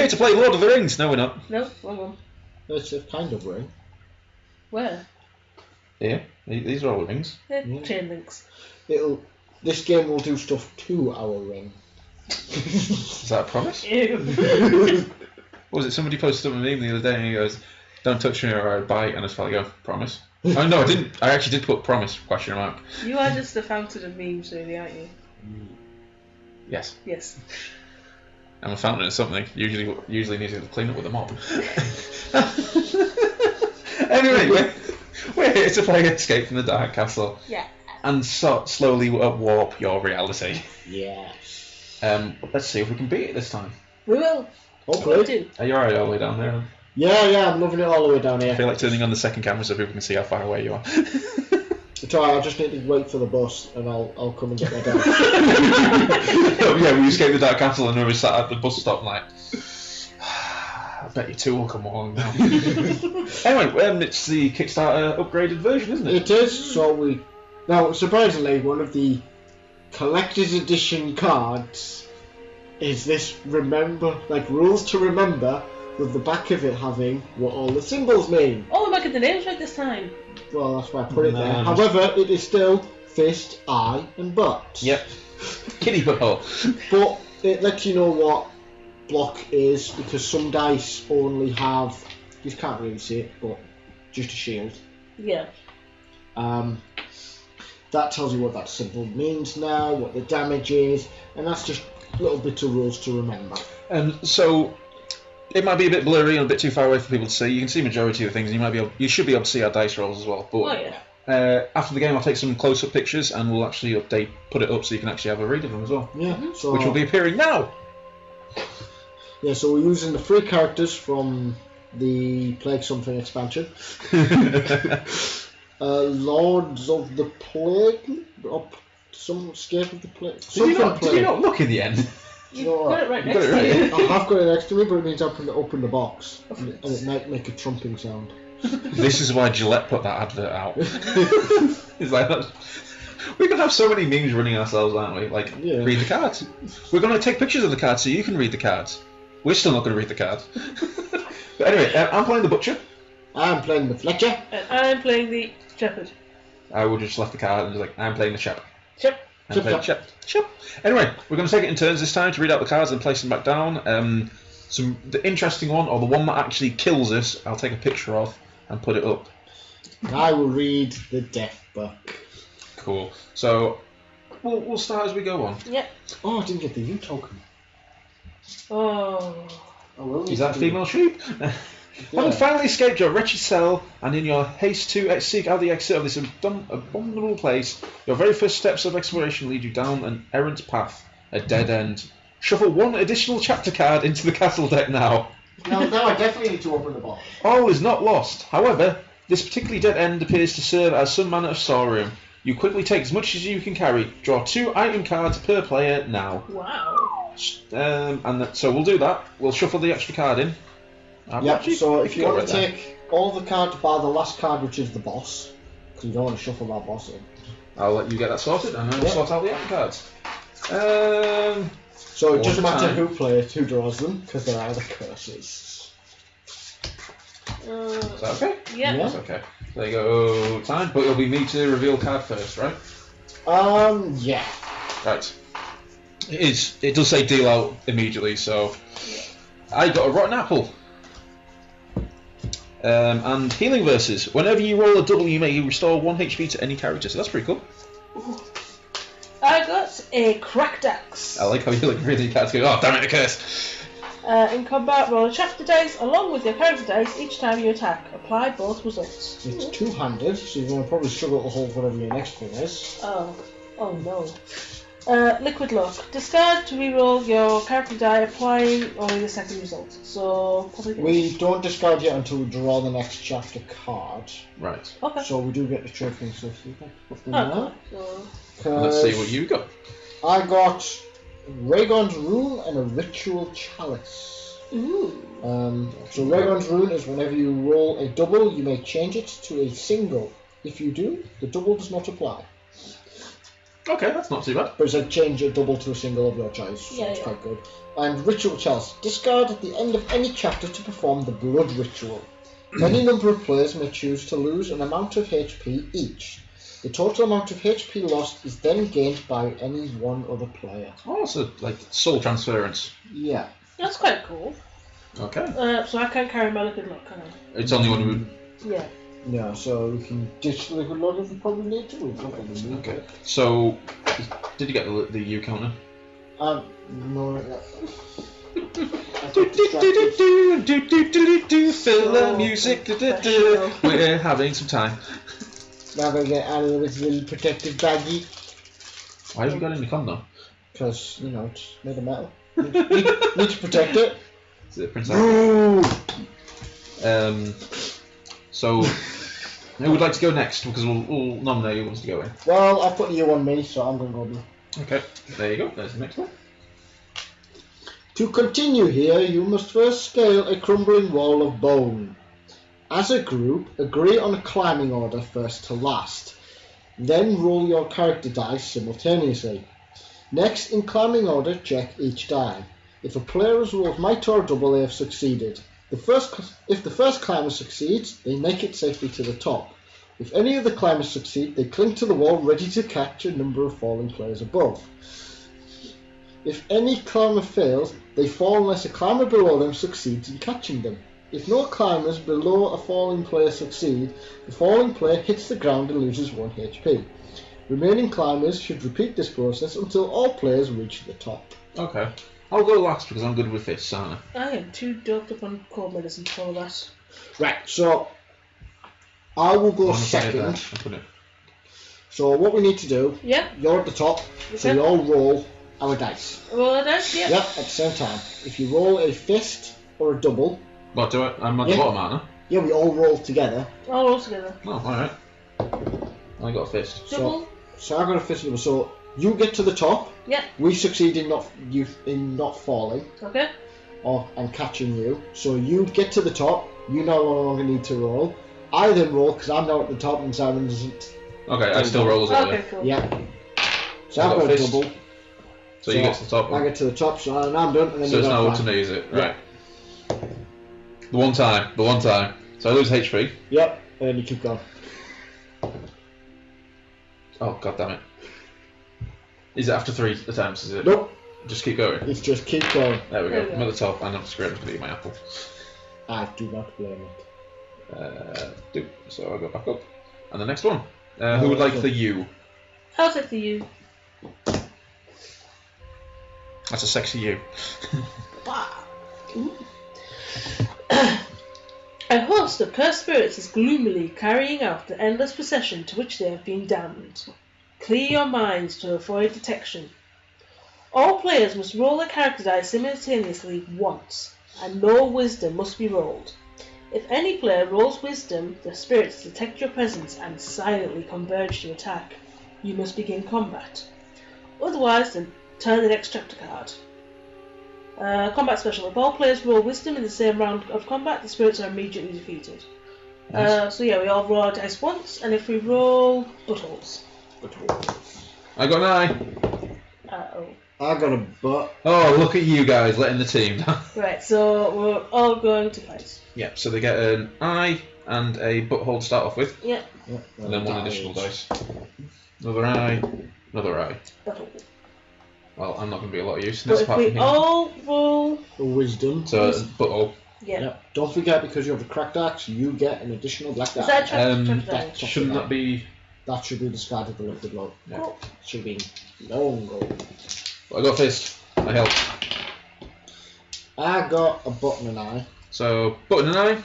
here to play Lord of the Rings. No, we're not. No, wrong one. It's a kind of ring. Where? Yeah, these are all the rings. Chain links. This game will do stuff to our ring. Is that a promise? Ew. What was it? Somebody posted up a meme the other day and he goes, "Don't touch me or I'd bite," and I just felt like, promise. Oh no, I didn't. I actually did put promise, question mark. You are just the fountain of memes, really, aren't you? Yes. Yes. I'm a fountain of something. Usually need to clean up with a mop. Anyway, we're here to play Escape from the Dark Castle. Yeah. And slowly warp your reality. Yes. Let's see if we can beat it this time. We will. Hopefully. Are you alright all the way down there? Yeah, I'm loving it all the way down here. I feel like turning on the second camera so people can see how far away you are. It's alright, I just need to wait for the bus and I'll come and get my dad. Oh, yeah, we escaped the Dark Castle and we were sat at the bus stop like, I bet you two will come along now. Anyway, it's the Kickstarter upgraded version, isn't it? It is, now, surprisingly, one of the collector's edition cards is this rules to remember, with the back of it having what all the symbols mean. Oh, we're making the names right this time. Well, that's why I put it there. However, it is still fist, eye, and butt. Yep. Kitty butthole. But it lets you know what block is, because some dice only have, you can't really see it, but just a shield. Yeah. That tells you what that symbol means now, what the damage is, and that's just little bits of rules to remember. So it might be a bit blurry and a bit too far away for people to see. You can see majority of the things. You should be able to see our dice rolls as well. But after the game, I'll take some close-up pictures and we'll actually put it up so you can actually have a read of them as well. Yeah. So, which will be appearing now. Yeah. So we're using the 3 characters from the Plague Something expansion. Lords of the Plague, some escape of the Plague. Did you not look in the end? You've got it right next to you. I have got it next to me, but it means I can open the box, and it might make a trumping sound. This is why Gillette put that advert out. It's like that. We're going to have so many memes running ourselves, aren't we? Like, read the cards. We're going to take pictures of the cards so you can read the cards. We're still not going to read the cards. But anyway, I'm playing the Butcher. I'm playing the Fletcher. And I'm playing the Shepherd. I would just left the card and was like, I'm playing the Shepherd. Shep. Anyway, we're going to take it in turns this time to read out the cards and place them back down. The interesting one, or the one that actually kills us, I'll take a picture of and put it up. I will read the Death Book. Cool. So we'll start as we go on. Yep. Oh, I didn't get the U token. Oh. Is that a female sheep? Having finally escaped your wretched cell, and in your haste to seek out the exit of this abominable place, your very first steps of exploration lead you down an errant path, a dead end. Shuffle 1 additional chapter card into the castle deck now. Now I definitely need to open the box. All is not lost. However, this particularly dead end appears to serve as some manner of storeroom. You quickly take as much as you can carry. Draw 2 item cards per player now. Wow. So we'll do that. We'll shuffle the extra card in. Yep, so if you want to take all the cards bar the last card, which is the boss, because you don't want to shuffle that boss in. I'll let you get that sorted, and then we'll sort out the item cards. So it doesn't matter who draws them, because they're either curses. Is that okay? Yeah. That's okay. There you go, time. But it'll be me to reveal card first, right? Yeah. Right. It does say deal out immediately, so I got a rotten apple. And healing verses. Whenever you roll a double, you may restore 1 HP to any character. So that's pretty cool. Ooh. I got a cracked axe. I like how you like reading cards. Go, oh damn it, a curse. In combat, roll a chapter dice along with your character dice each time you attack. Apply both results. It's two-handed, so you're going to probably struggle to hold whatever your next thing is. Oh no. Liquid luck. Discard to reroll your character die, applying only the second result. So probably. We don't discard yet until we draw the next chapter card. Right. Okay. So we do get the trophy and stuff. Let's see what you got. I got Rhaegon's Rune and a Ritual Chalice. Ooh. So Rhaegon's Rune is whenever you roll a double, you may change it to a single. If you do, the double does not apply. Okay, that's not too bad. But it's like change a double to a single of your choice, so it's quite good. And ritual chalice. Discard at the end of any chapter to perform the blood ritual. Any number of players may choose to lose an amount of HP each. The total amount of HP lost is then gained by any one other player. Oh, so like soul transference. Yeah. That's quite cool. Okay. So I can't carry my liquid luck, can I? It's only one who... Yeah. Yeah, so we can ditch the liquid load if we probably need to. Okay. So, did you get the U counter? No, not yet. Fill the music. We're having some time. Now I'm going to get out of this little protective baggie. Why have you got it in the condom? Because, you know, it's made of metal. Need to protect it. Is it Prince Ooh. So, who would like to go next? Because we'll nominate who wants to go in. Well, I put you on me, so I'm going to go blue. Okay, there you go. There's the next one. To continue here, you must first scale a crumbling wall of bone. As a group, agree on a climbing order first to last. Then roll your character dice simultaneously. Next, in climbing order, check each die. If a player has rolled might or double, they have succeeded. If the first climber succeeds, they make it safely to the top. If any of the climbers succeed, they cling to the wall ready to catch a number of falling players above. If any climber fails, they fall unless a climber below them succeeds in catching them. If no climbers below a falling player succeed, the falling player hits the ground and loses 1 HP. Remaining climbers should repeat this process until all players reach the top. Okay. I'll go last because I'm good with fists, aren't I? I am too doped up on cold medicine for all that. Right, so I will go I'm gonna put it there. second. I'll put it. So what we need to do, Yeah. you're at the top, so Okay. we all roll our dice. Roll a dice, yeah. Yep, at the same time. If you roll a fist or a double, What, do it? I'm at Yeah. the bottom, aren't I? yeah, we all roll together. All roll together. Oh, alright. I got a fist. Double. So I got a fist and double. So you get to the top. Yeah. We succeed in not falling Okay. and catching you. So you get to the top. You no longer need to roll. I then roll because I'm now at the top and Simon doesn't. Okay, I still roll as well. Okay, cool. Yeah. So I I've got got a a fist. double. So you get to the top I one. get to the top, so I'm done. And then So you it's go now up back. to me, is it? Yeah. Right. The one time. So I lose HP. Yep, and then you keep going. Oh, god damn it. Is it after 3 attempts, is it? Nope, Just keep going. it's just keep going. There we There go. we I'm go. at the top and I'm screwed. I'm going to eat my apple. I do not blame it. So I'll go back up. And the next one. Who would like the U? I'll take the U. That's a sexy U. A host of cursed spirits is gloomily carrying out the endless procession to which they have been damned. Clear your minds to avoid detection. All players must roll a character die simultaneously once, and no wisdom must be rolled. If any player rolls wisdom, the spirits detect your presence and silently converge to attack. You must begin combat. Otherwise, then turn the next chapter card. Combat special. If all players roll wisdom in the same round of combat, the spirits are immediately defeated. Nice. So yeah, we all roll our dice once, and if we roll buttholes. I got an eye. Uh-oh. I got a butt. Oh, look at you guys letting the team down. Right, so we're all going to fight. Yep, so they get an eye and a butthole to start off with, Yeah, and then one additional dice. Another eye, another eye. butthole. Well, I'm not going to be a lot of use in But this if apart we from him. all roll... Wisdom. So, butthole. Yeah. Yeah. Don't forget, because you have a cracked axe, you get an additional black die. Is that a chapter die? that- Shouldn't that be... That should be discarded the liquid load. Yeah. Cool. Should be long gold. I got a fist. I help. I got a button and eye. So, button and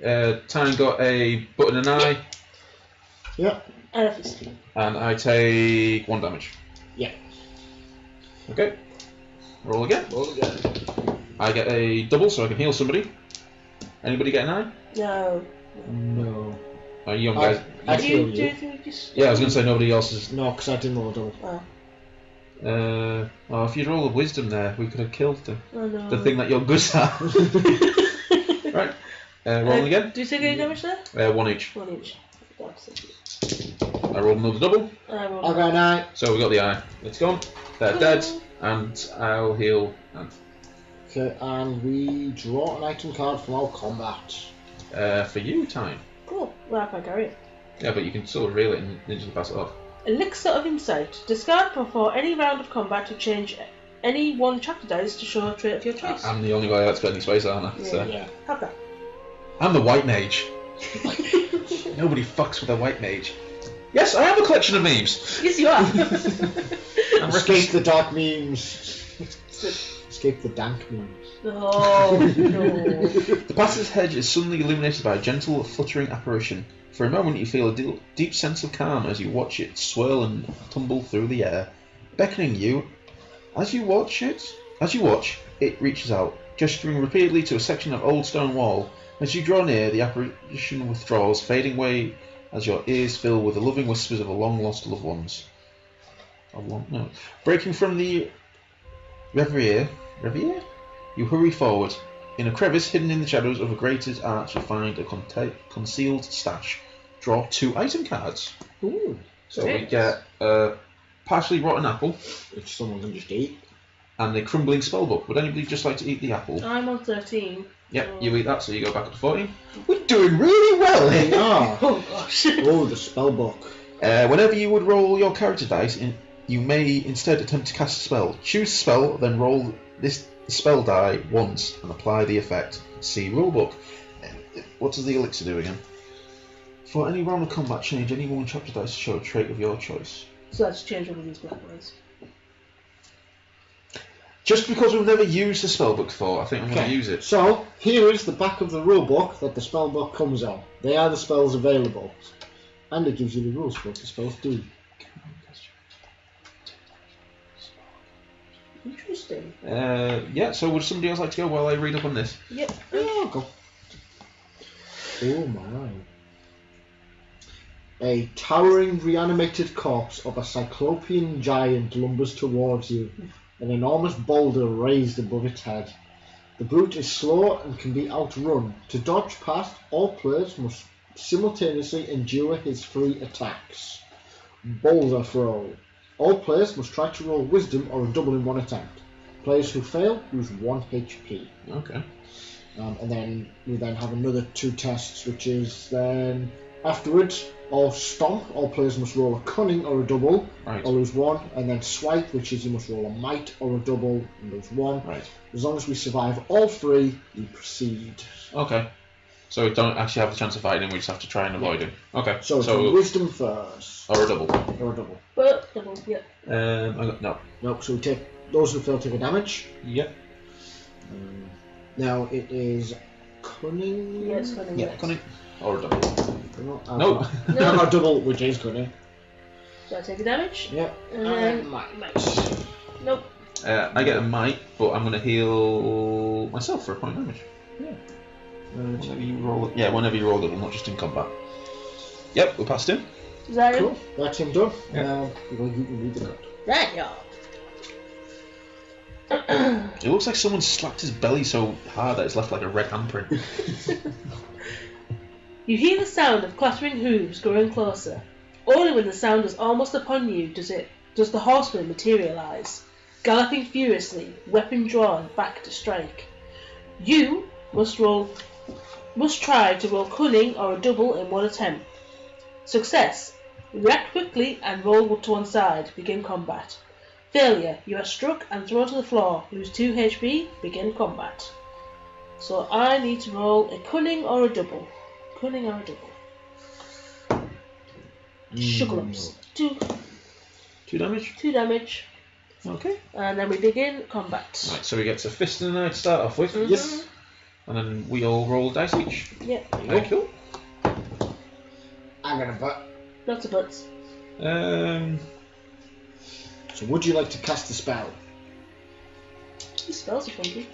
eye. Tyne got a button and eye, Yep. And a fist. and I take 1 damage. Yeah. Okay. Roll again. Roll again. I get a double so I can heal somebody. Anybody get an eye? No. No. You guys. I Do heal you, you. do you just... Yeah, I was going to say nobody else is. No, because I didn't roll a double. Oh. Well, if you'd roll a wisdom there, we could have killed the No. thing that you're good at. Right. Roll again. Do you take any damage there? 1 each. 1 each. I rolled another double. I rolled I got an eye. So we got the eye. It's gone. They're dead. And I'll heal Anth. Okay, and we draw an item card from our combat. For you, time. Cool. Well, I can't carry it. Yeah, but you can still reel it and ninja pass it off. Elixir of Insight. Discard before any round of combat to change any one chapter dice to show a trait of your choice. I'm the only guy that's got any space, aren't I? So. Yeah. Have that. I'm the white mage. Nobody fucks with a white mage. Yes, I have a collection of memes. Yes, you are. Escape the dark memes. Escape the dank memes. Oh, no. The passage hedge is suddenly illuminated by a gentle, fluttering apparition. For a moment you feel a deep sense of calm as you watch it swirl and tumble through the air, beckoning you. As you watch, it reaches out, gesturing repeatedly to a section of old stone wall. As you draw near, the apparition withdraws, fading away as your ears fill with the loving whispers of a long-lost loved ones. Breaking from the reverie, you hurry forward. In a crevice hidden in the shadows of a grated arch, you find a concealed stash. Draw 2 item cards. Ooh. So we get a partially rotten apple Which someone can just eat. and a crumbling spellbook. Would anybody just like to eat the apple? I'm on 13. Yep, you eat that, so you go back up to 14. We're doing really well here. Ah. Oh, gosh. Oh, the spellbook. Whenever you would roll your character dice, you may instead attempt to cast a spell. Choose a spell, then roll this spell die once and apply the effect. See rulebook. What does the elixir do again? For any round of combat, change any one chapter dice to show a trait of your choice. So let's change one of these black ones. Just because we've never used the spellbook before, I think I'm going to use it. So, here is the back of the rulebook that the spellbook comes on. They are the spells available. And it gives you the rules for what the spells do. Interesting. Yeah, so would somebody else like to go while I read up on this? Yep. Yeah, I'll go. Oh my. A towering reanimated corpse of a cyclopean giant lumbers towards you, an enormous boulder raised above its head. The brute is slow and can be outrun. To dodge past, all players must simultaneously endure his 3 attacks. Boulder throw. All players must try to roll wisdom or a double in one attempt. Players who fail lose 1 HP. Okay. And then we then have another 2 tests, which is then afterwards, or stomp. All players must roll a cunning or a double, Right. or lose 1. And then swipe, which is you must roll a might or a double and lose 1. Right. As long as we survive all 3, we proceed. Okay. So we don't actually have the chance of fighting him, we just have to try and avoid him. Okay. So it's a wisdom first, or a double. or a double. But double, yep. I got no. Nope. So we take those who fail take a damage. Yep. Now it is cunning. Yeah, it's cunning. Yeah, yes. cunning. Or a double. Nope. I've got a double, which is cunning. So I take a damage. Yep. And then might. nope. I get a might, but I'm going to heal myself for a point of damage. Yeah. Whenever you roll it. Yeah, whenever you roll it, not just in combat. Yep, we passed him. Is that Cool. That's him done. Yeah. Now you can read the card. Right, y'all. It looks like someone slapped his belly so hard that it's left like a red handprint. You hear the sound of clattering hooves growing closer. Only when the sound is almost upon you does the horseman materialize, galloping furiously, weapon drawn, back to strike. You must try to roll cunning or a double in one attempt. Success. React quickly and roll to one side. Begin combat. Failure. You are struck and thrown to the floor. Lose 2 HP. Begin combat. So I need to roll a cunning or a double. Cunning or a double. Sugar-ups. 2 damage? 2 damage. Okay. And then we begin combat. Right, so we get to fist in the night to start off with. Yes. And then we all roll dice each. Yeah. Very cool. I'm gonna butt. Lots of butts. So would you like to cast a spell? These spells are funky.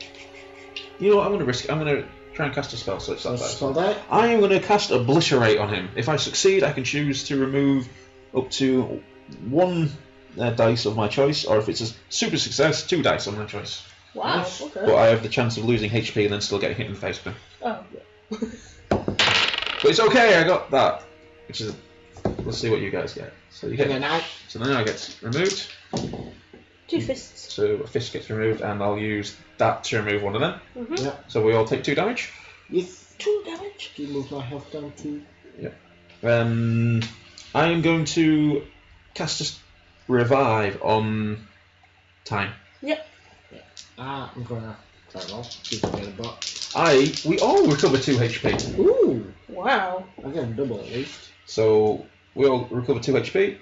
You know what, I'm going to risk it. I'm going to try and cast a spell, so it's that dice. Spell die? I am going to cast Obliterate on him. If I succeed, I can choose to remove up to 1 dice of my choice, or if it's a super success, 2 dice of my choice. Wow, Nice. okay. But I have the chance of losing HP and then still getting hit in the face with him. Oh, yeah. But it's okay, I got that. Which is a let's see what you guys get. So you And then get. So then I get removed. 2 fists. So a fist gets removed, and I'll use that to remove one of them. Yeah. So we all take 2 damage. Yes. 2 damage. Do you move my health down to? I am going to cast a revive on Time. Yep. I'm gonna try it off. See if I get a bot. We all recover 2 HP. Ooh! Wow. I get a double at least. So we all recover 2 HP.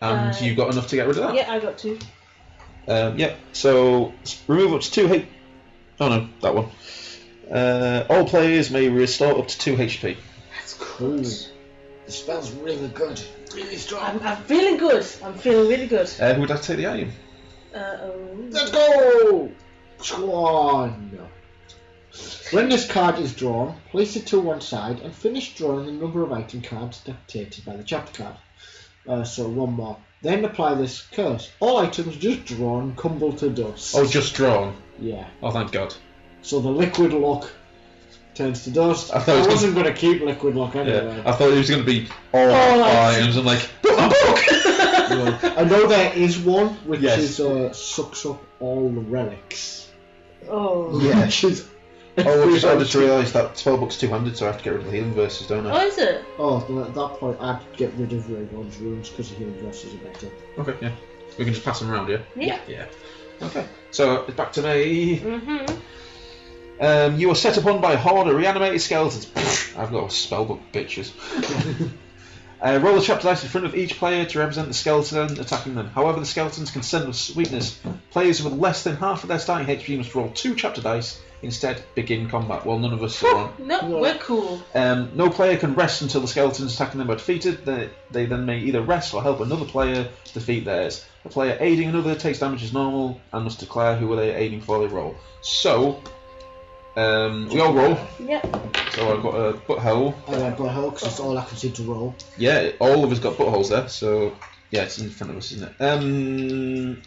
And you've got enough to get rid of that? Yeah, I got 2. Yep. So remove up to 2 HP. Oh no, that one. All players may restore up to 2 HP. That's Cool. good. The spell's really good. Really strong. I'm feeling good. I'm feeling really good. Who would I take the item? Let's go! Swan! When this card is drawn, place it to one side and finish drawing the number of item cards dictated by the chapter card. So one more. Then apply this curse. All items just drawn crumble to dust. Oh, just drawn. Yeah. Oh, thank God. So the liquid luck turns to dust. I thought it was wasn't going to keep liquid luck anyway. Yeah, I thought it was going to be all items. I'm like, put my book! Yeah. I know there is one which Yes. is sucks up all the relics. Oh. Yeah. Which is I just realised that spellbook's two-handed, so I have to get rid of the healing verses, don't I? Oh, is it? Oh, then at that point I'd get rid of Raygon's runes because the healing verses are better. Okay, yeah. We can just pass them around, yeah? Yeah. Yeah. Okay. So, it's back to me. Mm-hmm. You are set upon by a horde of reanimated skeletons. I've got a spellbook, bitches. Roll a chapter dice in front of each player to represent the skeleton attacking them. However, the skeletons can send with weakness. Players with less than half of their starting HP must roll 2 chapter dice. Instead, begin combat. Well, none of us are on. No, we're cool. No player can rest until the skeletons attacking them are defeated. They then may either rest or help another player defeat theirs. A player aiding another takes damage as normal and must declare who they are aiding for they roll. So, we all roll. Yep. So I've got a butthole. I got butthole because it's all I can see to roll. Yeah, all of us got buttholes there. So yeah, it's in front of us, isn't it? And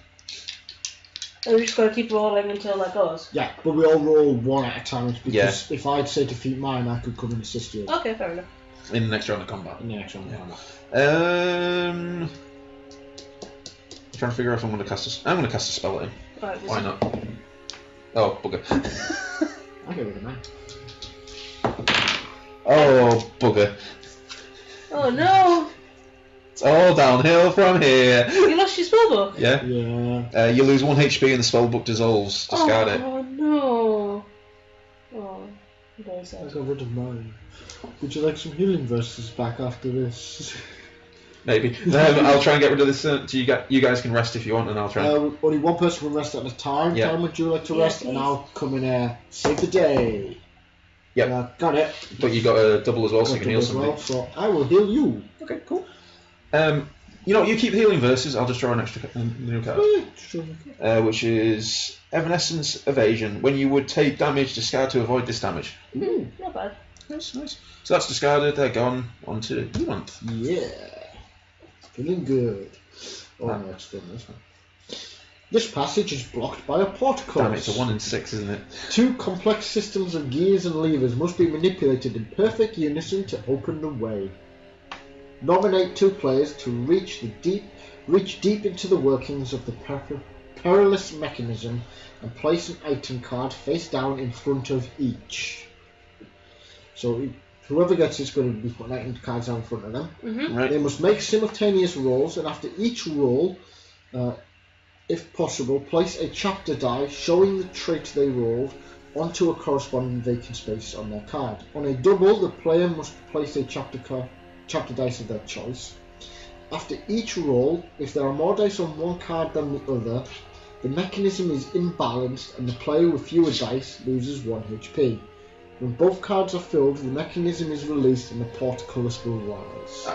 we just gotta keep rolling until that goes. Yeah, but we all roll one at a time because if I'd say defeat mine, I could come and assist you Okay, fair enough. In the next round of combat. in the next round of combat. I'm trying to figure out if I'm going to cast a. I'm going to cast a spell at him. Right, Why not? Oh, bugger. I'll get rid of mine. Oh, bugger. Oh no! It's all downhill from here. You lost your spellbook? Yeah? Yeah. You lose 1 HP and the spellbook dissolves. Discard it. Oh no! Oh, I'm very I sad. got rid of mine. Would you like some healing verses back after this? Maybe. I'll try and get rid of this. So you guys can rest if you want, and I'll try. Only one person can rest at a time. Yeah. Time would you like to Yeah, rest? please. And I'll come in save the day. Yep. Got it. But you got a double as well, so you Got can heal double somebody. as well, so I will heal you. Okay, cool. You know, you keep healing verses. I'll just draw an extra new card, which is Evanescence Evasion. When you would take damage, discard to avoid this damage. Not bad. Nice. So that's discarded. They're gone. On to Anth. Yeah. Feeling good. Oh no, it's done this one. This passage is blocked by a portcullis. Damn, it's a 1 in 6, isn't it? 2 complex systems of gears and levers must be manipulated in perfect unison to open the way. Nominate 2 players to reach deep into the workings of the perilous mechanism and place an item card face down in front of each. So whoever gets it's going to be putting item cards down in front of them. Mm-hmm. Right. They must make simultaneous rolls, and after each roll, if possible, place a chapter die showing the trait they rolled onto a corresponding vacant space on their card. On a double, the player must place a chapter dice of their choice. After each roll, if there are more dice on one card than the other, the mechanism is imbalanced and the player with fewer dice loses 1 HP. When both cards are filled, the mechanism is released and the portcullis will rise.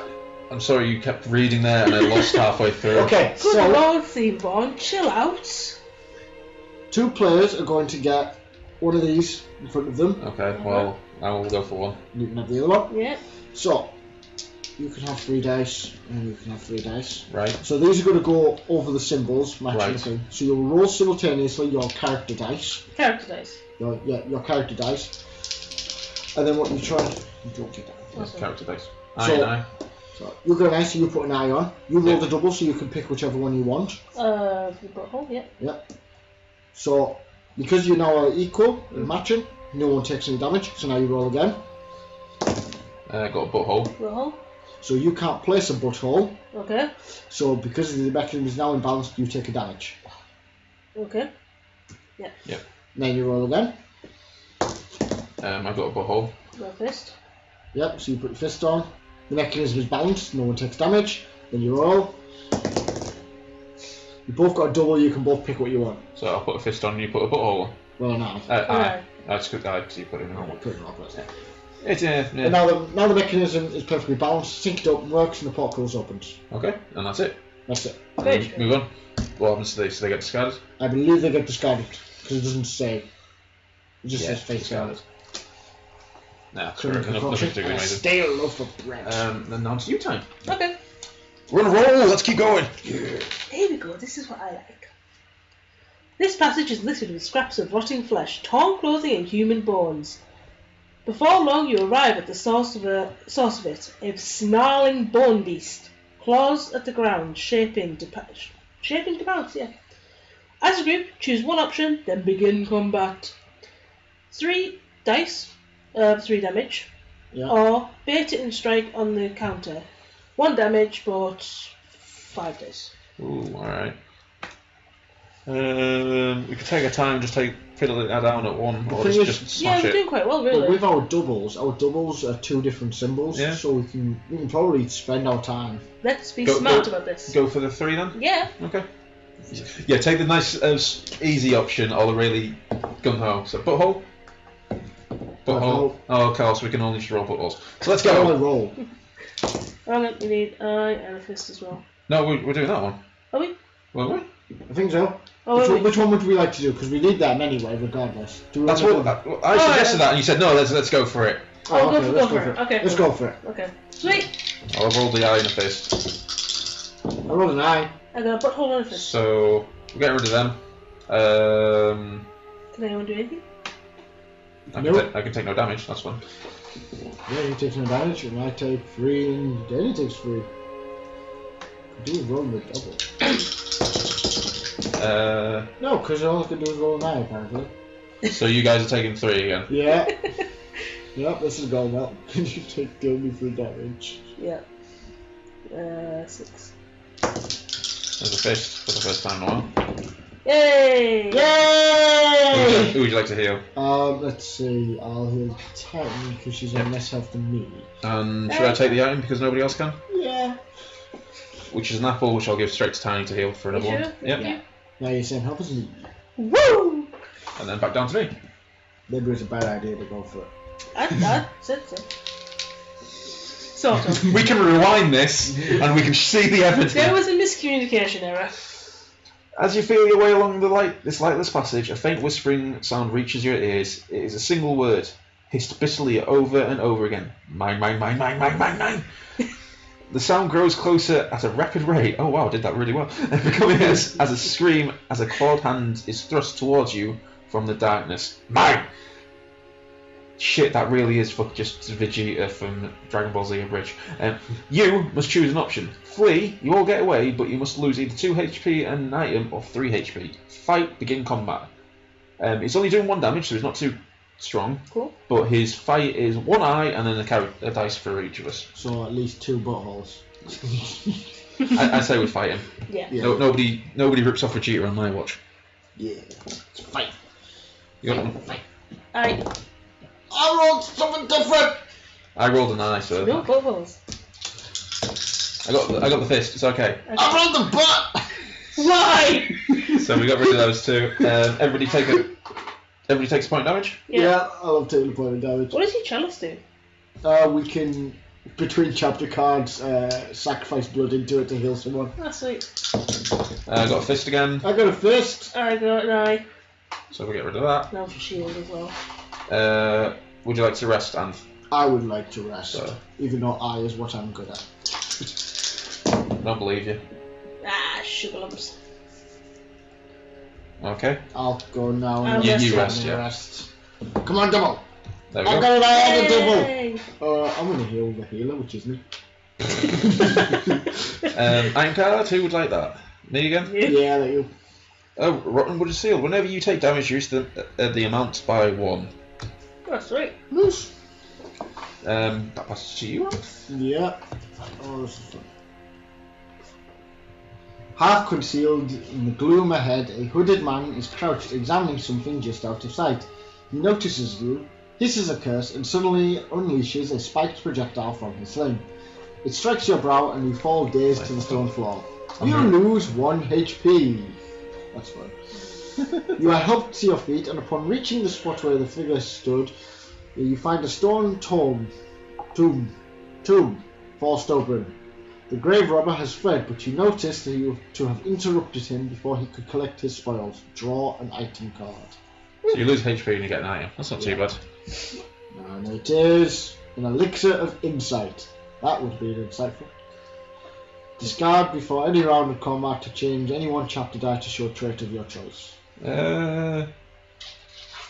I'm sorry, you kept reading there and I lost halfway through. Okay, Good so lord, Themeborn, chill out. 2 players are going to get one of these in front of them. Okay, well, I will go for 1. You can have the other one. Yeah. So, you can have 3 dice, and you can have 3 dice. Right. So these are going to go over the symbols, matching Right. the thing. So you'll roll simultaneously your character dice. Character dice. Your character dice. And then what you try... You don't get that. Yes, Okay. character dice. So- Aye. So you go nice, so you put an eye on. You roll the double, so you can pick whichever one you want. The butthole, yeah. Yep. So, because you now are equal and matching, no one takes any damage, so now you roll again. Got a butthole. Butthole. So you can't place a butthole. Okay. So because the mechanism is now imbalanced, you take a damage. Okay. Yeah. Yep. Then you roll again. I've got a butthole. Go fist. Yep, so you put your fist on. The mechanism is balanced, no one takes damage. Then you roll. You both got a double, you can both pick what you want. So I'll put a fist on and you put a butthole on. Well, now. That's good. So you put it in. I'll put it in opposite. Yeah. It's yeah. And now the mechanism is perfectly balanced, synced up, works, and the portal's opens. Okay, and that's it. That's it. Move on. What happens to these? Do they get discarded? I believe they get discarded because it doesn't say. It just says face discarded. Nah, So nothing particularly amazing. Stale loaf of bread. Then now it's you time. Okay. We're on a roll. Let's keep going. Here we go. This is what I like. This passage is littered with scraps of rotting flesh, torn clothing, and human bones. Before long, you arrive at the source of it, a snarling bone beast, claws at the ground, shaping to pounce. Yeah. As a group, choose one option, then begin combat. 3 dice, 3 damage, or bait it and strike on the counter. 1 damage, but 5 dice. Ooh, alright. We could take our time, just fiddle it down at one, or just smash we're it. doing quite well, really. But with our doubles are 2 different symbols, so we can probably spend our time. Let's be smart about this. Go for the 3 then? Yeah. Okay. Yeah, take the nice, easy option, or the really gung-ho. So, butthole? Butthole. Oh, of course, we can only just roll buttholes. So let's go! Roll. We need eye and a fist as well. No, we're doing that one. Are we? Were we? I think so. Oh, which one would we like to do? Because we need that anyway, regardless. That's what I suggested that, and you said no. Let's go for it. Oh, okay, let's go for it. Okay. Let's go for it. Okay. Sweet. I'll roll the eye and a fist. I rolled an eye. I got a butthole and a fist. So we're getting rid of them. Can anyone do anything? I can take no damage. That's fun. Yeah, he takes no damage, and I take 3, and Danny takes 3. Do roll the double. No, because all I can do is roll an eye, apparently. So you guys are taking 3 again? Yeah. Yep, this is going well. Can you take only 3 damage? Yeah. 6. There's a fist for the first time in a while. Yay! Yay! Who would you like to heal? Let's see. I'll heal Titan because she's on less health than me. And should I take the item because nobody else can? Yeah. Which is an apple, which I'll give straight to Tiny to heal for another one. Sure? Yep. Yeah. Now you're saying help us me. Woo! And then back down to me. Maybe it's a bad idea to go for it. I said so. Sort of. We can rewind this and we can see the evidence. There was a miscommunication error. As you feel your way along this lightless passage, a faint whispering sound reaches your ears. It is a single word, hissed bitterly over and over again. Mine, mine, mine, mine, mine, mine, mine. The sound grows closer at a rapid rate. Oh wow, did that really well. Becoming as a scream as a clawed hand is thrust towards you from the darkness. Mine! Shit, that really is for just Vegeta from Dragon Ball Z Bridge. You must choose an option. Flee, you all get away, but you must lose either 2 HP and an item or 3 HP. Fight, begin combat. It's only doing 1 damage, so it's not too strong. Cool. But his fight is 1 eye and then a dice for each of us. So at least 2 buttholes. I say we fight him. Yeah. No, nobody rips off Vegeta on my watch. Yeah. Let's fight. You got one? Fight. I rolled something different! I rolled an eye, so no buttholes. I got the fist. It's okay. I rolled the butt! Why? So we got rid of those 2. Everybody takes a point of damage. Yeah, I love taking a point of damage. What does your chalice do? We can, between chapter cards, sacrifice blood into it to heal someone. That's sweet. I got a fist again. I got a fist. I got an eye. So we get rid of that. Now for shield as well. Would you like to rest, Anth? I would like to rest, So. even though eye is what I'm good at. I don't believe you. Sugar lumps. Okay. I'll go now. I'll You rest, rest, yeah. Rest. Come on, double. There we I go. got an eye and a Yay! double. I'm going to heal the healer, which is me. Iron card, who would like that? Me again? Yeah, that you. Oh, Rotten Wood Seal. Whenever you take damage, reduce the amount by 1. That's right. Nice. That passes to you, Anth. Yeah. Oh, this is fun. Half concealed in the gloom ahead, a hooded man is crouched examining something just out of sight. He notices you, hisses a curse, and suddenly unleashes a spiked projectile from his sling. It strikes your brow and you fall dazed to the stone floor. You lose 1 HP. That's fine. You are helped to your feet, and upon reaching the spot where the figure stood, you find a stone tomb, forced open. The grave robber has fled, but you notice that you to have interrupted him before he could collect his spoils. Draw an item card. So you lose HP and you get an item. That's not too bad. And it is an elixir of insight. That would be insightful. Discard before any round of combat to change any 1 chapter die to show a trait of your choice. You're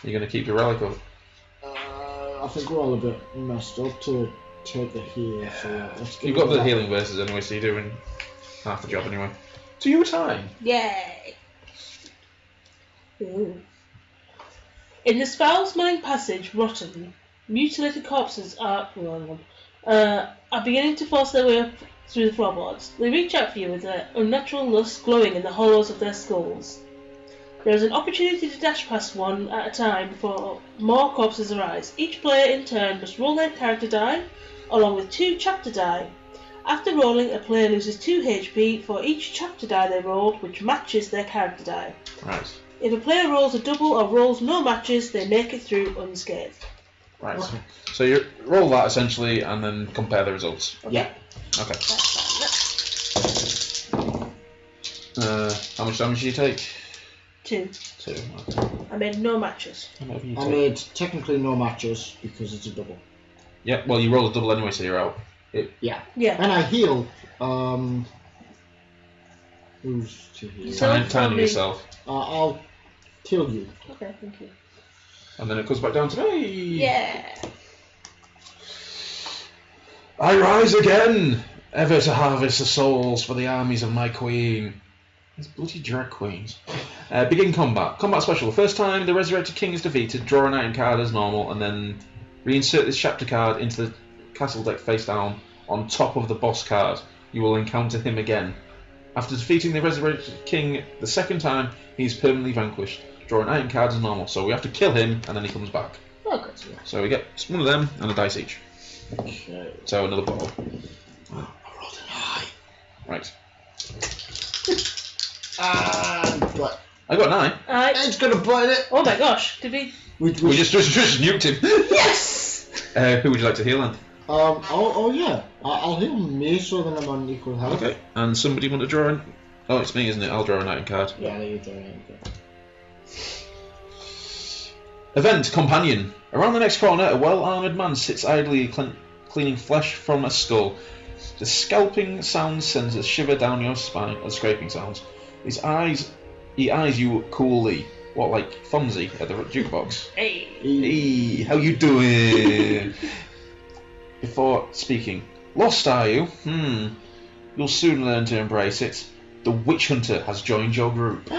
going to keep your relic up? I think we're all a bit messed up to take the heal. So let's You've got the healing verses anyway, so you're doing half the job anyway. To your time. Yay! Ooh. In the foul-smelling passage, rotten, mutilated corpses are beginning to force their way up through the floorboards. They reach out for you with their unnatural lust glowing in the hollows of their skulls. There is an opportunity to dash past one at a time before more corpses arise. Each player in turn must roll their character die, along with 2 chapter die. After rolling, a player loses 2 HP for each chapter die they rolled, which matches their character die. Right. If a player rolls a double or rolls no matches, they make it through unscathed. Right. So you roll that essentially, and then compare the results. Yeah. Okay. How much damage do you take? 2. 2. Okay. I made no matches. I made technically no matches because it's a double. Yeah. Well, you roll a double anyway, so you're out. Yeah. Yeah. And I heal. Who's to heal? Time yourself. I'll kill you. Okay, thank you. And then it comes back down to me. Yeah. I rise again, ever to harvest the souls for the armies of my queen. These bloody drag queens. Begin combat. Combat special. First time the resurrected king is defeated, draw an item card as normal, and then reinsert this chapter card into the castle deck face down on top of the boss card. You will encounter him again. After defeating the resurrected king the second time, he is permanently vanquished. Draw an item card as normal. So we have to kill him, and then he comes back. Okay. So we get one of them and a dice each. Okay. So another bottle. I rolled an eye. Right. But I got 9. it's gonna bite it. Oh my gosh, did we? We just nuked him. Yes! Who would you like to heal then? Oh yeah. I'll heal me so that I'm on equal health. Okay. And somebody want to draw an... Oh, it's me, isn't it? I'll draw an item card. Yeah, you do it. Event Companion. Around the next corner, a well-armoured man sits idly cleaning flesh from a skull. The scalping sound sends a shiver down your spine, or scraping sounds. He eyes you coolly. What, like Fonzie at the jukebox? Hey. Hey, how you doing? Before speaking. Lost, are you? You'll soon learn to embrace it. The Witch Hunter has joined your group.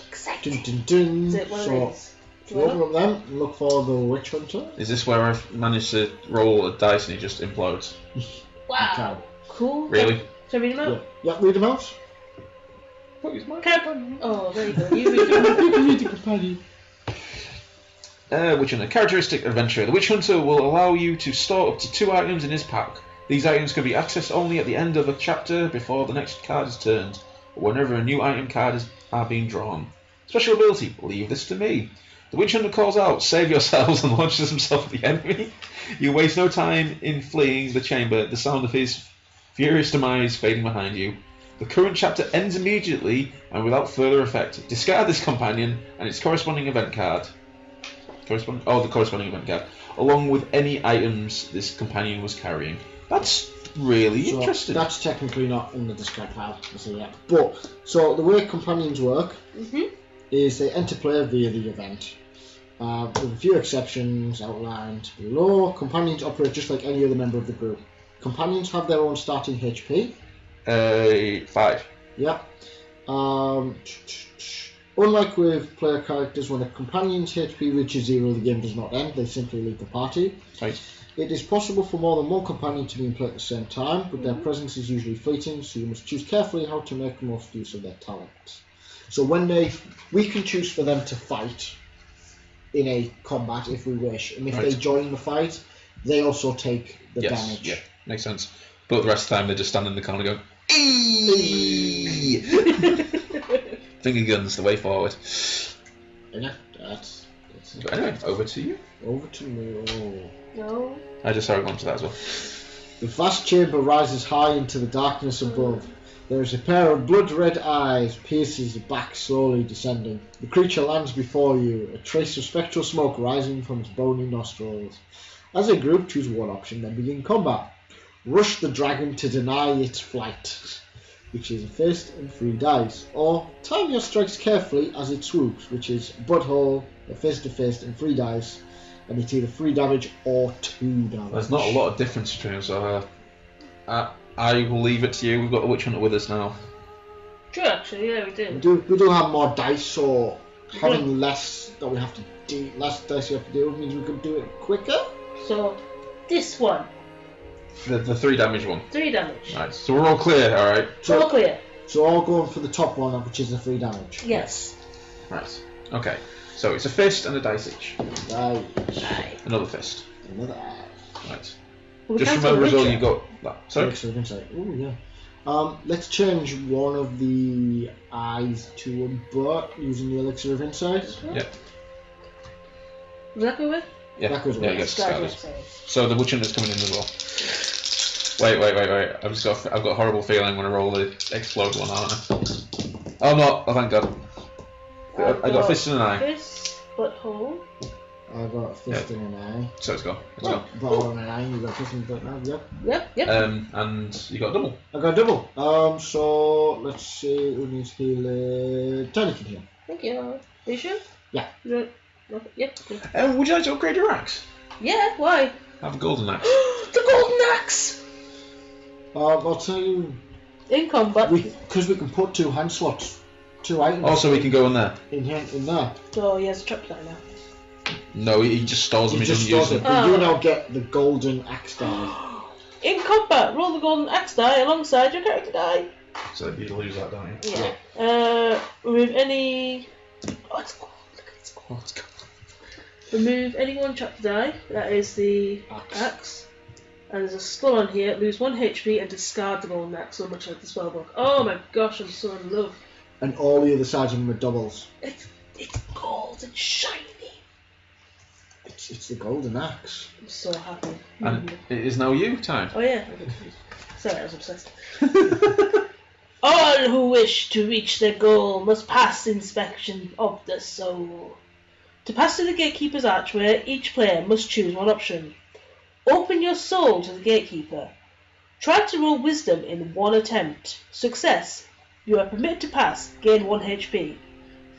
Exciting. Dun, dun, dun. Is it one of So, these? you open up them and look for the Witch Hunter. Is this where I've managed to roll a dice and he just implodes? Wow. Cool. Really? Shall I read them out? Yeah, read them out. Oh, there you go. You read them out. Read the companion. Witch Hunter. Characteristic adventure. The Witch Hunter will allow you to store up to 2 items in his pack. These items can be accessed only at the end of a chapter before the next card is turned, or whenever a new item card are being drawn. Special ability. Leave this to me. The Witch Hunter calls out, save yourselves, and launches himself at the enemy. You waste no time in fleeing the chamber, the sound of his furious demise fading behind you. The current chapter ends immediately and without further effect. Discard this companion and its corresponding event card. The corresponding event card, along with any items this companion was carrying. That's really interesting. That's technically not in the discard pile, so yeah. But so the way companions work is they enter play via the event. With a few exceptions outlined below, companions operate just like any other member of the group. Companions have their own starting HP. 5. Yep. Unlike with player characters, when a companion's HP reaches 0, the game does not end, they simply leave the party. Right. It is possible for more than one companion to be in play at the same time, but their presence is usually fleeting, so you must choose carefully how to make the most use of their talents. So we can choose for them to fight in a combat if we wish, and if they join the fight, they also take the damage. Yeah, makes sense. But the rest of the time, they just stand in the corner going, finger guns the way forward. Yeah, that's But anyway, over to you. over to me. Oh. No. I just saw it onto that as well. The vast chamber rises high into the darkness above. There is a pair of blood-red eyes pierces the back, slowly descending. The creature lands before you, a trace of spectral smoke rising from its bony nostrils. As a group, choose one option, then begin combat. Rush the dragon to deny its flight, which is a fist and 3 dice. Or time your strikes carefully as it swoops, which is butthole, a fist, and 3 dice. And it's either 3 damage or 2 damage. There's not a lot of difference between them, so I will leave it to you. We've got the Witch Hunter with us now. True, actually, yeah, we do. We do have more dice, so having less that we have to do, less dice we have to deal with means we can do it quicker. So, this one, The 3 damage one. 3 damage. Right, so we're all clear, alright? All clear. So all going for the top one, which is the 3 damage. Yes. Right, okay. So it's a fist and a dice each. Aye. Aye. Another fist. Another eye. Right. We Just cancel remember as well Witcher. you got that. Sorry? Elixir of Insight. Ooh, yeah. Let's change one of the eyes to a butt using the Elixir of Insight. Yeah. Does that go with? Yeah, That goes yeah, well. it gets Skyrim, discarded. sorry. So the Witch Hunter's coming in as well. Wait. I've got a horrible feeling I'm going to roll the explode one, aren't I? Oh no, oh thank God. I got a fist and an eye. Fist, butthole. I got a fist and an eye. So it's gone. It's gone. Butthole and an eye. You got a fist and a butt now. Yep. Yep. And you got a double. I got a double. So let's see who needs healing. Tiny can heal. Thank you. Are you sure? Yeah. Okay, yep. Okay. Would you like to upgrade your axe? Yeah, why? Have a golden axe. The golden axe! I'll tell you, In combat. because we can put 2 hand slots, 2 items. Also, we can go in there. in there. Oh, he has a trap die now. No, he just stores them. You He just doesn't use stores it, them. but you Oh. now get the golden axe die. In combat, roll the golden axe die alongside your character die. So you lose that, don't you? Yeah. Remove any. Oh, it's cool. Look at it's cool. Oh, it's gone. Remove any one chapter die. That is the axe. And there's a skull on here. Lose 1 HP and discard the golden axe. So much like the spellbook. Oh my gosh, I'm so in love. And all the other sides of them are doubles. It's gold and shiny. It's the golden axe. I'm so happy. And it is now you time. Oh yeah. Sorry, I was obsessed. All who wish to reach their goal must pass inspection of the soul. To pass to the gatekeeper's archway, each player must choose one option. Open your soul to the gatekeeper. Try to roll wisdom in 1 attempt. Success, you are permitted to pass, gain 1 HP.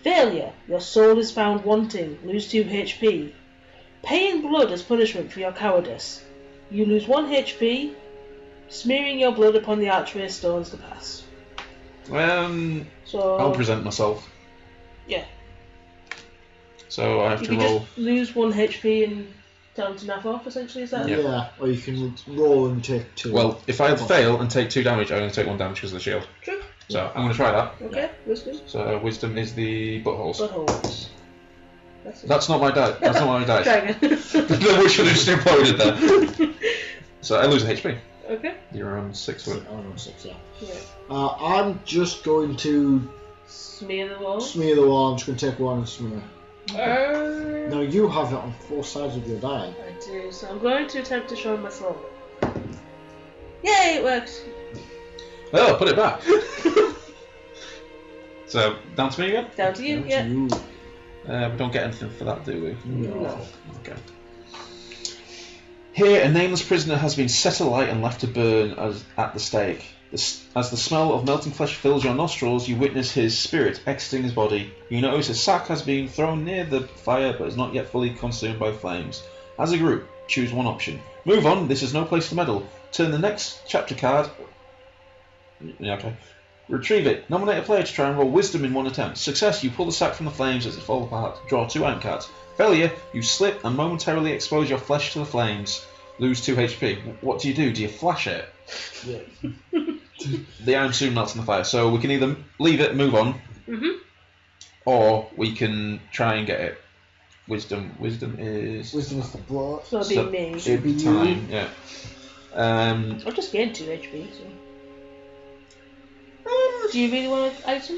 Failure, your soul is found wanting, lose 2 HP. Pay in blood as punishment for your cowardice. You lose 1 HP, smearing your blood upon the archway stones to pass. So I'll present myself. yeah, So I have you to can roll. just lose 1 HP and tell them to naff off. Essentially, is that? Yeah. Or you can roll and take 2. Well, if I fail and take 2 damage, I only take 1 damage because of the shield. True. So I'm going to try that. Okay. Wisdom. So wisdom is the buttholes. Buttholes. That's not my dice. That's not my dice. Dragon. The witch would have just imploded there. So I lose a HP. Okay. You're on 6 with it. Oh, no, 6, yeah. Yeah. I'm just going to Smear the wall. smear the wall. I'm just going to take 1 and smear. I Now you have it on 4 sides of your die. do. So I'm going to attempt to show my soul. Yay! It worked. Oh, put it back. So down to me again. Down to you. Yeah. You. We don't get anything for that, do we? No. Okay. Here, a nameless prisoner has been set alight and left to burn at the stake. As the smell of melting flesh fills your nostrils, you witness his spirit exiting his body. You notice a sack has been thrown near the fire but is not yet fully consumed by flames. As a group, choose one option. Move on, this is no place to meddle. Turn the next chapter card. Yeah, okay. Retrieve it. Nominate a player to try and roll wisdom in one attempt. Success, you pull the sack from the flames as it falls apart. Draw 2 item cards. Failure, you slip and momentarily expose your flesh to the flames. Lose 2 HP. What do? Do you flash it? Yeah. The iron soon melts in the fire. So we can either leave it and move on, or we can try and get it. Wisdom is the blood. So it'll be me. It'd be time, yeah. I'll just gain 2 HP. So. Do you really want an item?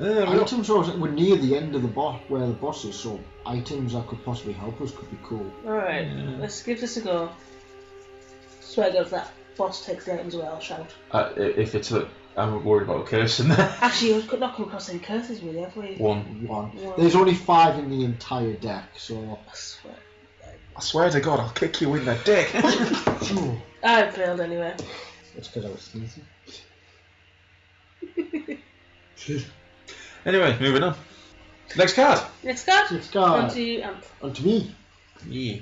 Items we're near the end of the boss, where the boss is, so items that could possibly help us could be cool. Alright, let's give this a go. Swear to God, if that boss takes the items away, I'll shout. If it's I'm worried about a curse in there. Actually, we've not come across any curses really, have we? One. There's only 5 in the entire deck, so... I swear to God, I'll kick you in the dick. I failed anyway. That's because I was sneezing. Anyway, moving on. Next card. Next card. On to Anth. On to me. Yeah.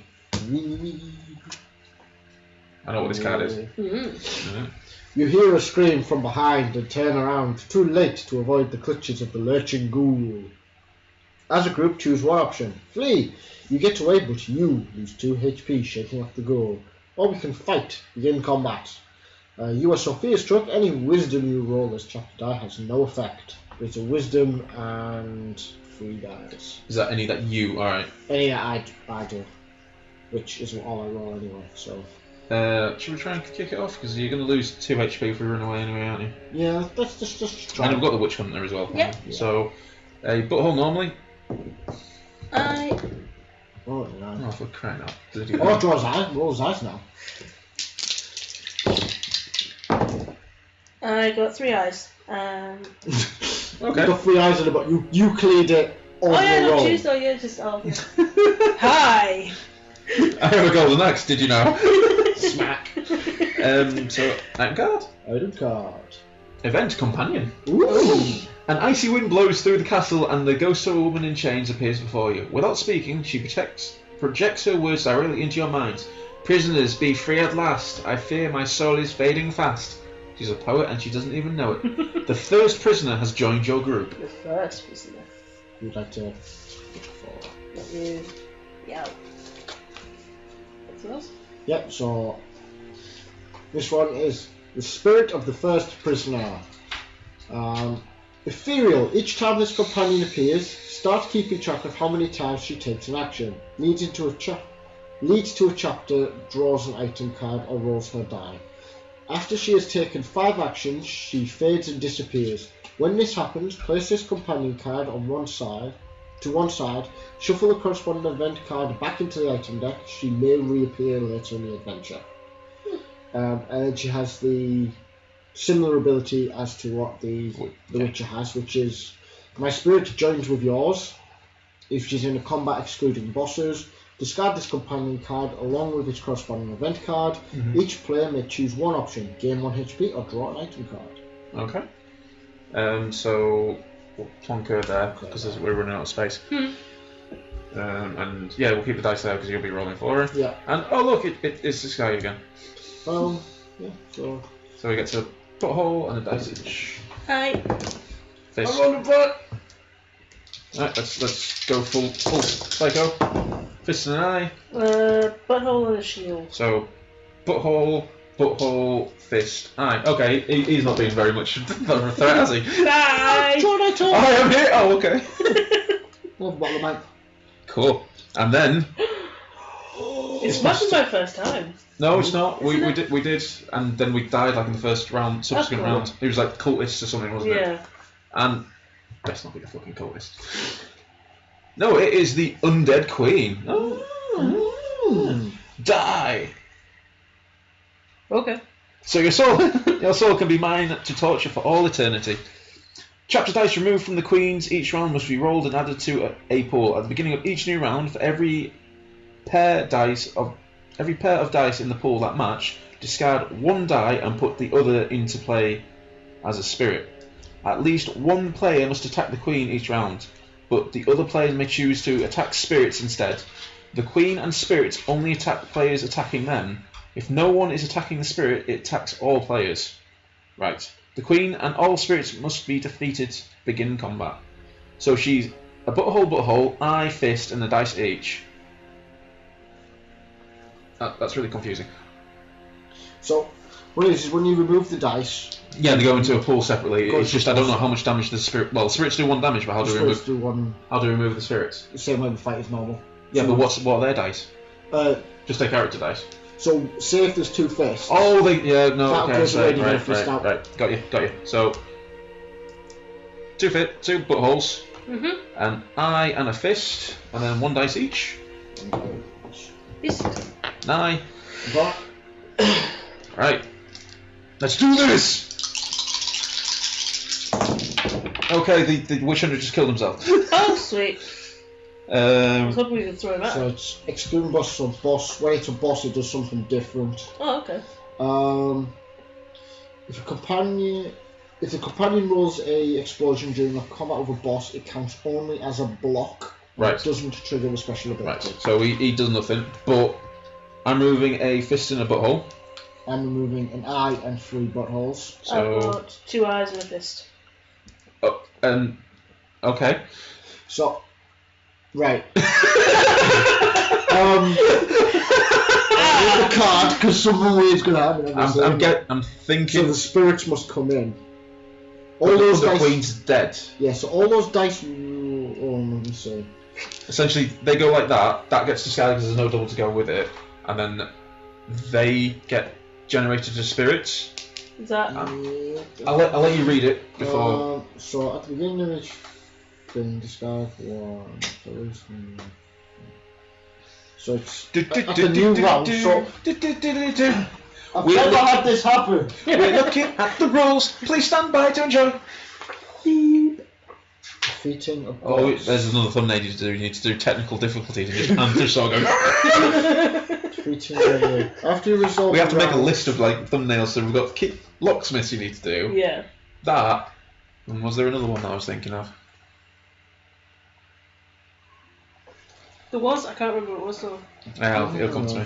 I know what this card is. You hear a scream from behind and turn around, too late to avoid the clutches of the lurching ghoul. As a group, choose one option. Flee! You get away, but you lose 2 HP shaking off the ghoul. Or we can fight. Begin combat. You are Sophia struck. Any wisdom you roll as chapter die has no effect. It's a wisdom and 3 dice. Is that any that you? Alright. Any that I do. Which isn't all I roll anyway, so... should we try and kick it off? Because you're going to lose 2 HP if we run away anyway, aren't you? Yeah, let's just try. And we've got the Witch Hunter as well. Yep. Yeah. So, a butthole normally. Oh, no. Oh, for crying out. Draws eyes. Rolls eyes now. I got 3 eyes. Okay. You got 3 eyes in it, but you cleared it on your roll. Choose, Hi! I have a golden axe, did you know? Smack. So, item card. Item card. Event companion. Ooh. An icy wind blows through the castle and the ghost of a woman in chains appears before you. Without speaking, she projects her words directly into your mind. Prisoners, be free at last. I fear my soul is fading fast. She's a poet and she doesn't even know it. The first prisoner has joined your group. The first prisoner. You'd like to... Let you... Yeah. What's yours? Yep, so... This one is the spirit of the first prisoner. Ethereal. Each time this companion appears, start keeping track of how many times she takes an action. Leads to a chapter, draws an item card, or rolls her die. After she has taken 5 actions, she fades and disappears. When this happens, place this companion card on one side, shuffle the corresponding event card back into the item deck. She may reappear later in the adventure. And then she has the similar ability as to what the Witcher has, which is my spirit joins with yours. If she's in a combat excluding bosses, discard this companion card along with its corresponding event card. Each player may choose one option, gain 1 HP or draw an item card. Okay. So we'll plonk her there because we're running out of space. And yeah, we'll keep the dice there because you'll be rolling for her. Yeah. And oh look, it's this guy again. Yeah. So we get to put a hole and a dice each. Hi. Fist. I'm on the butt. Right, let's go full psycho. Fist and an eye. Butthole and a shield. So butthole, fist, eye. Okay, he's not being very much of a threat, has he? Bye. I am here. Oh, okay. Well, what am I? Cool. And then It's not my first time. no, it's not. We did, and then we died like in the first round, subsequent round. He was like cultists or something, wasn't it? Yeah. And let's not be a fucking cultist. No, it is the Undead Queen. Die. Okay. So your soul can be mine to torture for all eternity. Chapter dice removed from the queens each round must be rolled and added to a pool. At the beginning of each new round, for every pair of dice in the pool that match, discard 1 die and put the other into play as a spirit. At least 1 player must attack the queen each round, but the other players may choose to attack spirits instead. The Queen and spirits only attack players attacking them. If no one is attacking the spirit, it attacks all players. Right. The Queen and all spirits must be defeated to begin combat. So she's a butthole, eye, fist, and a dice each. That's really confusing. So, what it is when you remove the dice... Yeah, they go into a pool separately. It's just I don't know how much damage the spirit... Well, the spirits do 1 damage, but how do we remove... How do we remove the spirits? The same way the fight is normal. Yeah, so, but what are their dice? Just their character dice. So, say if there's 2 fists... Oh, okay, right. Got you. So, 2 buttholes, an eye and a fist, and then 1 dice each. Fist. 9. Right. Let's do this! Okay, the witch hunter just killed himself. Oh, sweet. I was hoping we could throw him out. So it's excluding boss, so boss, when it's a boss it does something different. Oh, okay. If the companion rolls a explosion during a combat with a boss, it counts only as a block. Right. It doesn't trigger a special ability. Right, so he does nothing, but I'm removing a fist and a butthole. I'm removing an eye and 3 buttholes. So... I've got 2 eyes and a fist. Oh, okay. So... Right. The card, because something weird's going to happen. I'm thinking... So the spirits must come in. All those the Queen's dead. Yeah, so all those dice... Oh, let me see. Essentially, they go like that. That gets discarded because there's no double to go with it. And then they get generated as spirits. Is that... I'll let you read it before... so at the beginning of each thing, discard 1. So it's at the new round, so... I've never had this happen! We're looking at the rules. Please stand by to enjoy. Defeating a boss. Oh, there's another thumbnail you need to do. You need to do technical difficulties and just Anth song going... After you resolve... We have to make a list of like thumbnails, so we've got locksmiths you need to do. Yeah. That. And was there another one that I was thinking of? There was? I can't remember what it was though. Yeah, it'll come to me.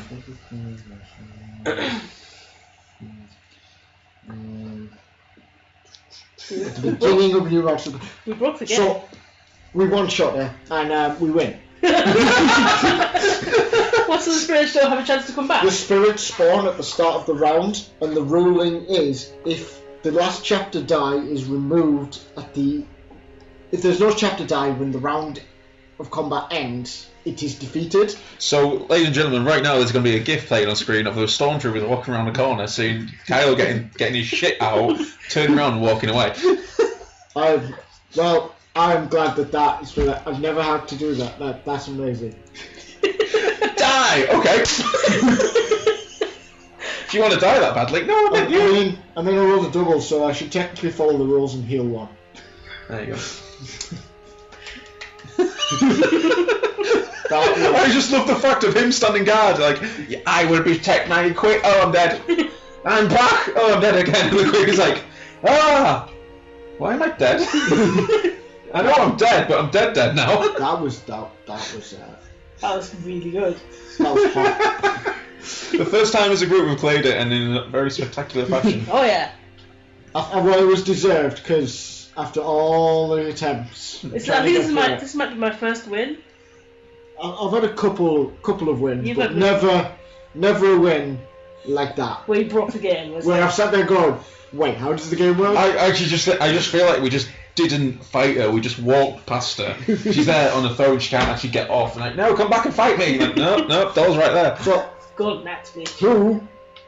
At the beginning of new round. We broke the game. So, we one-shot there, and we win. What's the spirits don't have a chance to come back? The spirits spawn at the start of the round, and the ruling is if the last chapter die is removed at the... If there's no chapter die when the round of combat ends, it is defeated. So, ladies and gentlemen, right now there's going to be a GIF playing on screen of those stormtroopers walking around the corner, seeing Kyle getting his shit out, turning around and walking away. I'm glad that is for that. I've never had to do that. That's amazing. Die! Okay. If you want to die that badly, no, I meant you. I mean, I rolled a double, so I should technically follow the rules and heal 1. There you go. I just love the fact of him standing guard, like, yeah, I will be tech, now you quit, oh I'm dead. I'm back, oh I'm dead again. And the quick is like, why am I dead? I know I'm dead, but I'm dead now. That was really good. That was hot. The first time as a group we played it, and in a very spectacular fashion. Oh yeah. Well, it was deserved, because after all the attempts... I think this might be my first win. I've had a couple of wins, You've but had never a win like that. Where you broke the game, where I've sat there going, wait, how does the game work? I just feel like we just didn't fight her, we just walked past her. She's there on the throne, she can't actually get off. And like, no, come back and fight me. Like, no, doll's right there. So, God, that's me. Who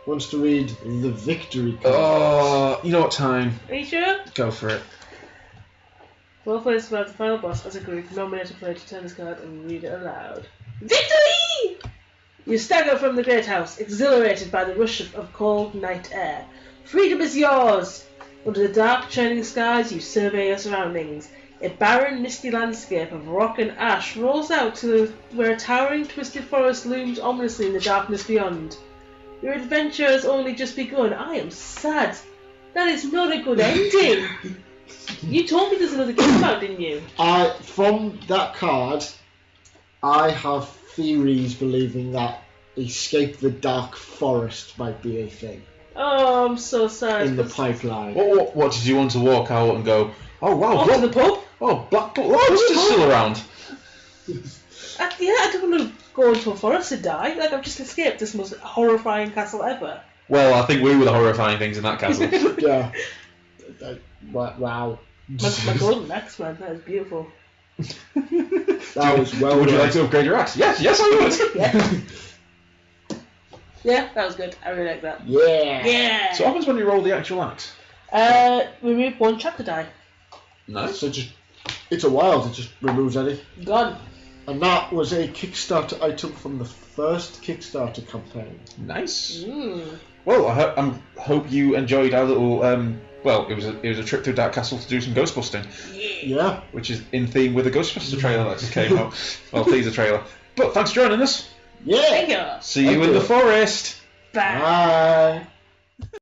wants to read the victory card? Oh, you know what time? Are you sure? Go for it. Well played survived the final boss as a group. Nominate a player to turn this card and read it aloud. Victory! You stagger from the great house, exhilarated by the rush of cold night air. Freedom is yours! Under the dark, churning skies, you survey your surroundings. A barren, misty landscape of rock and ash rolls out to where a towering, twisted forest looms ominously in the darkness beyond. Your adventure has only just begun. I am sad. That is not a good ending. You told me there's another game out, didn't you? From that card, I have theories believing that Escape the Dark Forest might be a thing Oh, I'm so sad. in the pipeline. What did you want to walk out and go? Oh wow, Off to the pub? Black Lobster's still around. I don't want to go into a forest and die. Like, I've just escaped this most horrifying castle ever. Well, I think we were the horrifying things in that castle. Yeah. Wow. My golden axe, man, that is beautiful. That was well Would you done. like to upgrade your axe? Yes, I would. Yeah. Yeah, that was good. I really like that. Yeah. Yeah. So what happens when you roll the actual axe? Remove one chapter die. Nice. So it's a wild, it just removes any. Gone. And that was a Kickstarter item from the first Kickstarter campaign. Nice. Mm. Well, I hope you enjoyed our little. Well, it was a trip to Dark Castle to do some ghost busting, Yeah. which is in theme with the Ghostbusters trailer that just came out. Well, teaser trailer. But thanks for joining us. Yeah. Thank you. See you Thank in you. the forest. Bye. Bye.